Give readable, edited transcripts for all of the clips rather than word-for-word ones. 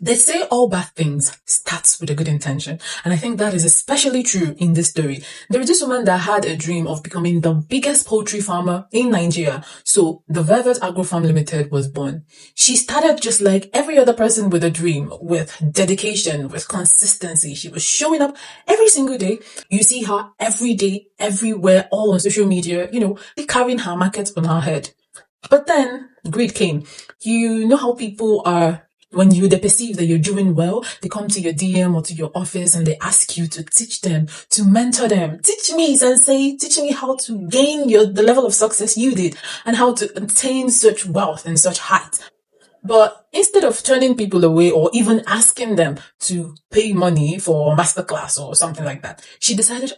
They say all bad things starts with a good intention. And I think that is especially true in this story. There is this woman that had a dream of becoming the biggest poultry farmer in Nigeria. So the Velvet Agro Farm Limited was born. She started just like every other person with a dream, with dedication, with consistency. She was showing up every single day. You see her every day, everywhere, all on social media, carrying her market on her head. But then greed came. You know how people are when they perceive that you're doing well, they come to your DM or to your office and they ask you to teach them, to mentor them. Teach me, Sensei, teach me how to gain the level of success you did and how to attain such wealth and such height. But instead of turning people away or even asking them to pay money for a masterclass or something like that, she decided,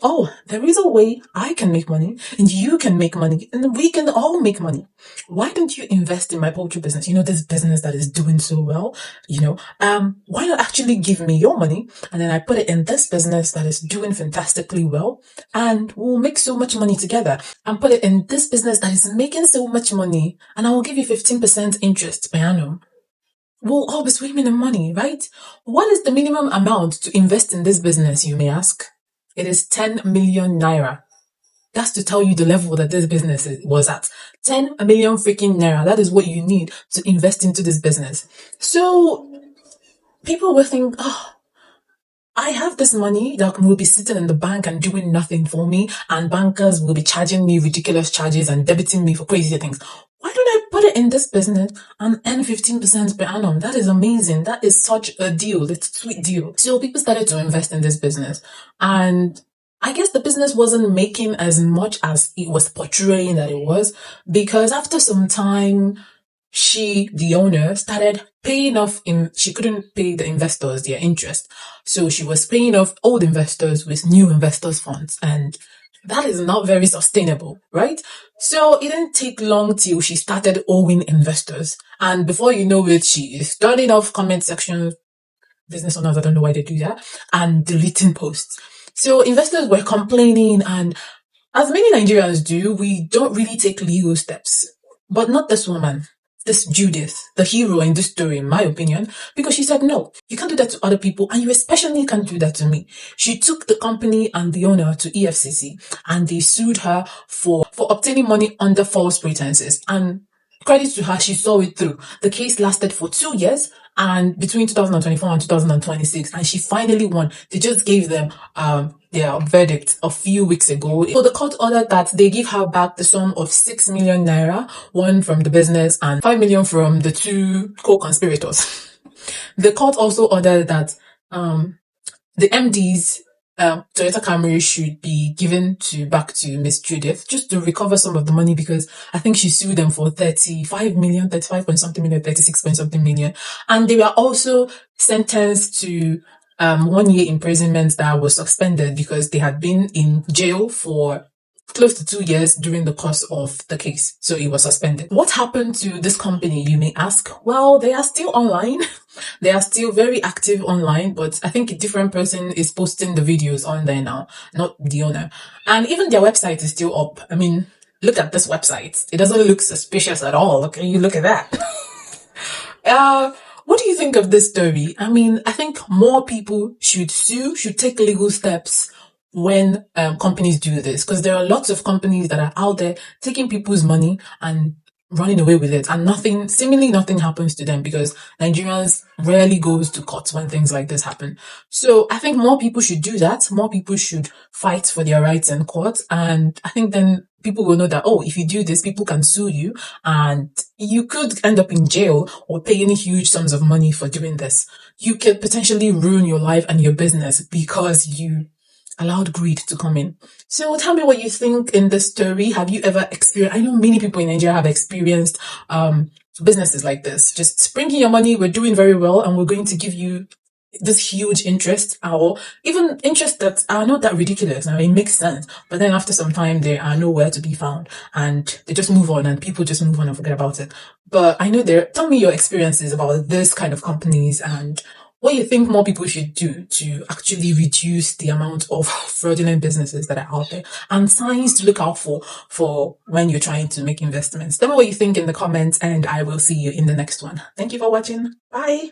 there is a way I can make money and you can make money and we can all make money. Why don't you invest in my poultry business? This business that is doing so well, why not actually give me your money and then I put it in this business that is doing fantastically well and we'll make so much money together, and put it in this business that is making so much money and I will give you 15% interest per annum. We'll all be swimming in money, right? What is the minimum amount to invest in this business, you may ask? It is 10 million naira. That's to tell you the level that this business was at. 10 million freaking naira. That is what you need to invest into this business. So people will think, I have this money that will be sitting in the bank and doing nothing for me, and bankers will be charging me ridiculous charges and debiting me for crazy things. Why don't I put it in this business and earn 15% per annum? That is amazing. That is such a deal. It's a sweet deal. So people started to invest in this business, and I guess the business wasn't making as much as it was portraying that it was, because after some time, the owner, started paying off she couldn't pay the investors their interest. So she was paying off old investors with new investors' funds. And that is not very sustainable, right? So it didn't take long till she started owing investors. And before you know it, she is turning off comment sections. Business owners, I don't know why they do that, and deleting posts. So investors were complaining, and as many Nigerians do, we don't really take legal steps. But not this woman. This Judith, the hero in this story, in my opinion, because she said, no, you can't do that to other people, and you especially can't do that to me. She took the company and the owner to EFCC, and they sued her for obtaining money under false pretenses. And credit to her, she saw it through. The case lasted for 2 years, and between 2024 and 2026, and she finally won. They just gave them their verdict a few weeks ago. So the court ordered that they give her back the sum of 6 million naira, 1 from the business and 5 million from the 2 co-conspirators. The court also ordered that the MD's Toyota Camry should be given back to Miss Judith, just to recover some of the money, because I think she sued them for 35 point something million, 36 point something million. And they were also sentenced to 1 year imprisonment that was suspended because they had been in jail for close to 2 years during the course of the case. So it was suspended. What happened to this company, you may ask? Well, they are still online. They are still very active online, but I think a different person is posting the videos on there now, not the owner. And even their website is still up. I mean, look at this website. It doesn't look suspicious at all. Okay, you look at that. What do you think of this story? I mean, I think more people should take legal steps when companies do this, because there are lots of companies that are out there taking people's money and running away with it, and seemingly nothing happens to them, because Nigerians rarely goes to court when things like this happen. So I think more people should do that. More people should fight for their rights in court, and I think then people will know that, if you do this, people can sue you and you could end up in jail or paying huge sums of money for doing this. You could potentially ruin your life and your business because you allowed greed to come in. So tell me what you think in this story. Have you ever experienced, I know many people in Nigeria have experienced businesses like this. Just bring in your money, we're doing very well, and we're going to give you this huge interest, or even interest that are not that ridiculous. Now, it makes sense, but then after some time, they are nowhere to be found, and they just move on, and people just move on and forget about it. But I know tell me your experiences about this kind of companies and what you think more people should do to actually reduce the amount of fraudulent businesses that are out there, and signs to look out for when you're trying to make investments. Tell me what you think in the comments, and I will see you in the next one. Thank you for watching. Bye.